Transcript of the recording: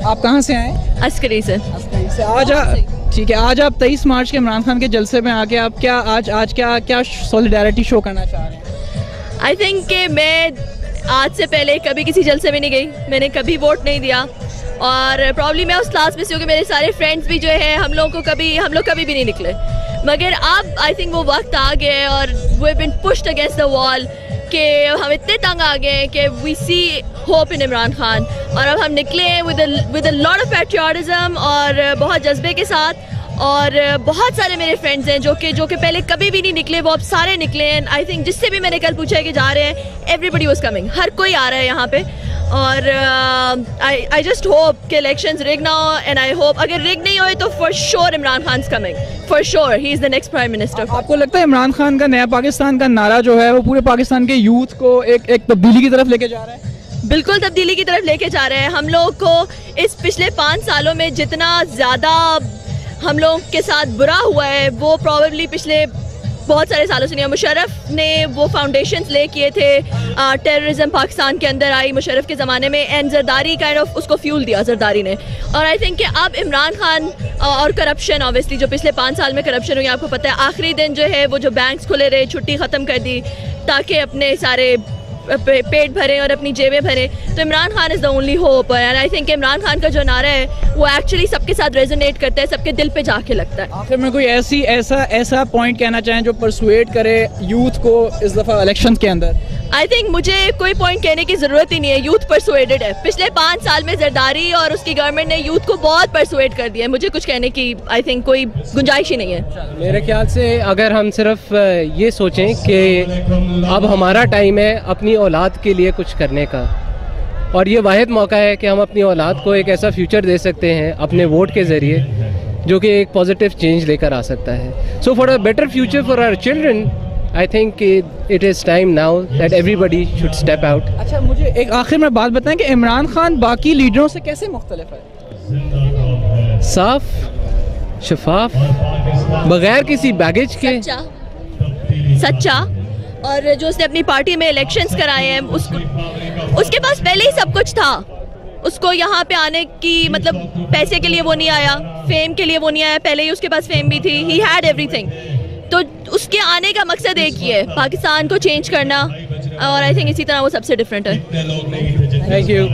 आप कहाँ से आए? अस्करी से। ठीक है, आज आप 23 मार्च के इमरान खान के जलसे में आके आप क्या आज क्या सॉलिडारिटी शो करना चाह रहे हैं? आई थिंक कि मैं आज से पहले कभी किसी जलसे में नहीं गई, मैंने कभी वोट नहीं दिया और प्रॉब्ली मैं उस क्लास में से हूँ कि मेरे सारे फ्रेंड्स भी जो है हम लोग कभी भी नहीं निकले, मगर अब आई थिंक वो वक्त आ गया है और we have been pushed against the wall कि हम इतने तंग आ गए हैं कि we see hope in Imran Khan और अब हम निकले हैं with a lot of patriotism और बहुत जज्बे के साथ। और बहुत सारे मेरे फ्रेंड्स हैं जो कि पहले कभी भी नहीं निकले, वो अब सारे निकले हैं। आई थिंक जिससे भी मैंने कल पूछा है कि जा रहे हैं, एवरीबडी वाज कमिंग, हर कोई आ रहा है यहाँ पे। और आई जस्ट होप कि इलेक्शंस रिग ना हो एंड आई होप अगर रिग नहीं हुए तो for sure Imran Khan coming, for sure he is the next prime minister. आपको लगता है इमरान खान का नया पाकिस्तान का नारा जो है वो पूरे पाकिस्तान के यूथ को एक तब्दीली की तरफ लेके जा रहा है? बिल्कुल तब्दीली की तरफ लेके जा रहे हैं। हम लोग को इस पिछले 5 सालों में जितना ज़्यादा हम लोग के साथ बुरा हुआ है वो प्रॉबेबली पिछले बहुत सारे सालों से नहीं है। मुशर्रफ ने वो फाउंडेशंस ले किए थे, टेररिज्म पाकिस्तान के अंदर आई मुशर्रफ के ज़माने में, एंड जरदारी काइंड ऑफ उसको फ्यूल दिया जरदारी ने। और आई थिंक कि अब इमरान खान और करप्शन, ऑब्वियसली जो पिछले 5 साल में करप्शन हुई, आपको पता है आखिरी दिन जो है वो जो बैंक्स खुले रहे, छुट्टी ख़त्म कर दी ताकि अपने सारे पेट भरें और अपनी जेबें भरें, तो Imran Khan is the only hope. And I think Imran Khan का जो नारा है वो एक्चुअली सबके साथ रेजोनेट करता है, सबके दिल पे जाके लगता है। आखिर में कोई ऐसा पॉइंट कहना चाहें जो परसुएट करे यूथ को इस दफ़ा इलेक्शन के अंदर? आई थिंक मुझे कोई पॉइंट कहने की ज़रूरत ही नहीं है, यूथ परसुएडेड है। पिछले 5 साल में जरदारी और उसकी गवर्नमेंट ने यूथ को बहुत परसुएड कर दिया है, मुझे कुछ कहने की आई थिंक कोई गुंजाइश ही नहीं है। मेरे ख्याल से अगर हम सिर्फ ये सोचें कि अब हमारा टाइम है अपनी औलाद के लिए कुछ करने का, और ये वाहिद मौका है कि हम अपनी औलाद को एक ऐसा फ्यूचर दे सकते हैं अपने वोट के ज़रिए जो कि एक पॉजिटिव चेंज लेकर आ सकता है। So for a better future for our children I think it is time now that everybody should step out. अच्छा, मुझे एक आखिर में बात बताएं कि इमरान खान बाकी लीडरों से कैसे मुख्तलिफ है? साफ, शफाफ, बगैर किसी बैगेज के, सच्चा और जो उसने अपनी पार्टी में इलेक्शंस कराए हैं उसके पास पहले ही सब कुछ था। उसको यहाँ पे आने की मतलब पैसे के लिए वो नहीं आया, फेम के लिए वो नहीं आया, पहले ही उसके पास फेम भी थी, ही हैड एवरीथिंग। तो उसके आने का मकसद एक ही है, पाकिस्तान को चेंज करना, और आई थिंक इसी तरह वो सबसे डिफरेंट है। Thank you.